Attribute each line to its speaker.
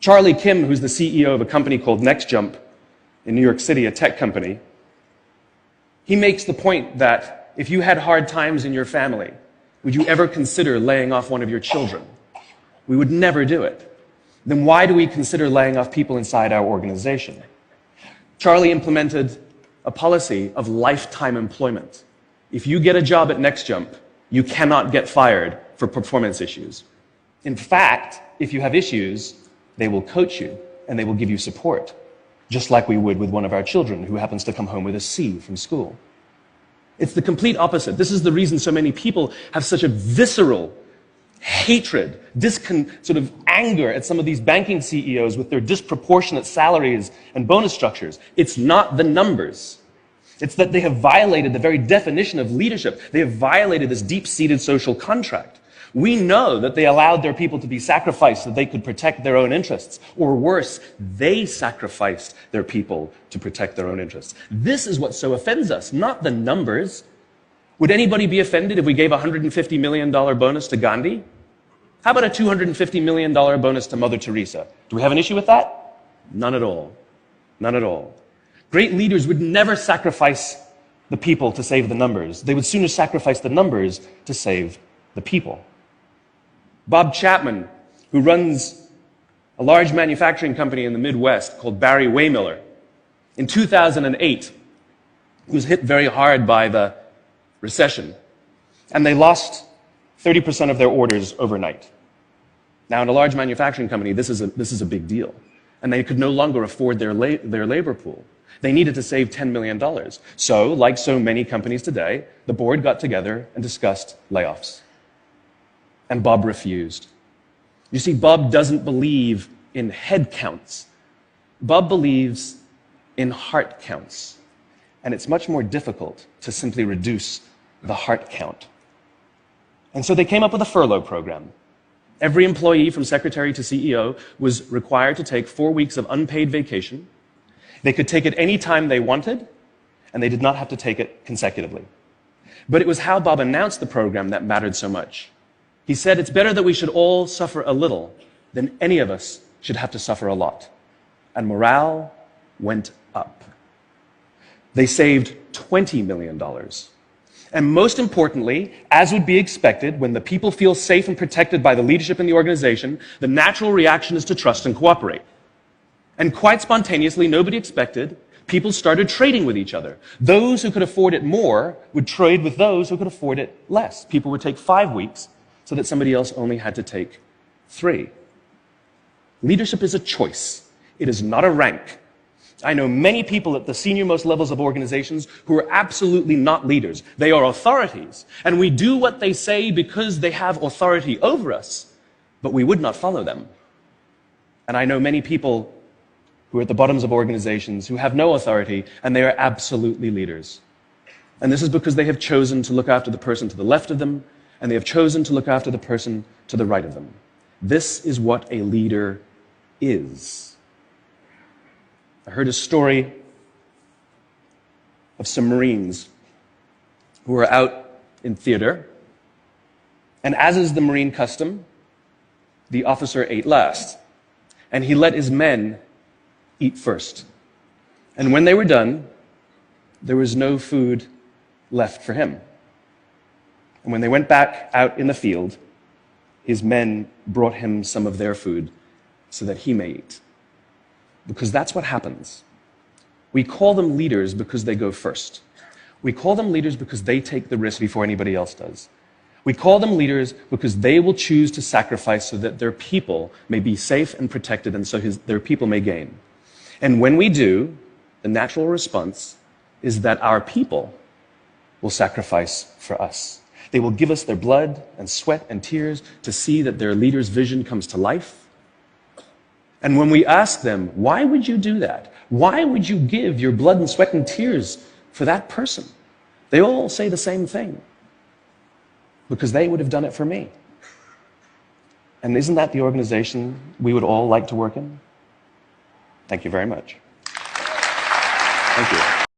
Speaker 1: Charlie Kim, who's the CEO of a company called NextJump in New York City, a tech company, he makes the point that if you had hard times in your family, would you ever consider laying off one of your children? We would never do it. Then why do we consider laying off people inside our organization? Charlie implemented a policy of lifetime employment. If you get a job at NextJump, you cannot get fired for performance issues. In fact, if you have issues, they will coach you and they will give you support, just like we would with one of our children who happens to come home with a C from school. It's the complete opposite. This is the reason so many people have such a visceral hatred, sort of anger at some of these banking CEOs with their disproportionate salaries and bonus structures. It's not the numbers. It's that they have violated the very definition of leadership. They have violated this deep-seated social contract. We know that they allowed their people to be sacrificed so they could protect their own interests. Or worse, they sacrificed their people to protect their own interests. This is what so offends us, not the numbers. Would anybody be offended if we gave a $150 million bonus to Gandhi? How about a $250 million bonus to Mother Teresa? Do we have an issue with that? None at all. None at all. Great leaders would never sacrifice the people to save the numbers. They would sooner sacrifice the numbers to save the people. Bob Chapman, who runs a large manufacturing company in the Midwest called Barry Waymiller, in 2008, he was hit very hard by the recession, and they lost 30% of their orders overnight. Now, in a large manufacturing company, this is a big deal, and they could no longer afford their labor pool. They needed to save $10 million. So, like so many companies today, the board got together and discussed layoffs. And Bob refused. You see, Bob doesn't believe in head counts. Bob believes in heart counts. And it's much more difficult to simply reduce the heart count. And so they came up with a furlough program. Every employee from secretary to CEO was required to take 4 weeks of unpaid vacation. They could take it any time they wanted, and they did not have to take it consecutively. But it was how Bob announced the program that mattered so much. He said, it's better that we should all suffer a little than any of us should have to suffer a lot. And morale went up. They saved $20 million. And most importantly, as would be expected, when the people feel safe and protected by the leadership in the organization, the natural reaction is to trust and cooperate. And quite spontaneously, nobody expected, people started trading with each other. Those who could afford it more would trade with those who could afford it less. People would take 5 weeks so that somebody else only had to take 3. Leadership is a choice. It is not a rank. I know many people at the senior-most levels of organizations who are absolutely not leaders. They are authorities, and we do what they say because they have authority over us, but we would not follow them. And I know many people who are at the bottoms of organizations who have no authority, and they are absolutely leaders. And this is because they have chosen to look after the person to the left of them, and they have chosen to look after the person to the right of them. This is what a leader is. I heard a story of some Marines who were out in theater, and as is the Marine custom, the officer ate last, and he let his men eat first. And when they were done, there was no food left for him. And when they went back out in the field, his men brought him some of their food so that he may eat. Because that's what happens. We call them leaders because they go first. We call them leaders because they take the risk before anybody else does. We call them leaders because they will choose to sacrifice so that their people may be safe and protected and so their people may gain. And when we do, the natural response is that our people will sacrifice for us. They will give us their blood and sweat and tears to see that their leader's vision comes to life. And when we ask them, why would you do that? Why would you give your blood and sweat and tears for that person? They all say the same thing. Because they would have done it for me. And isn't that the organization we would all like to work in? Thank you very much. Thank you.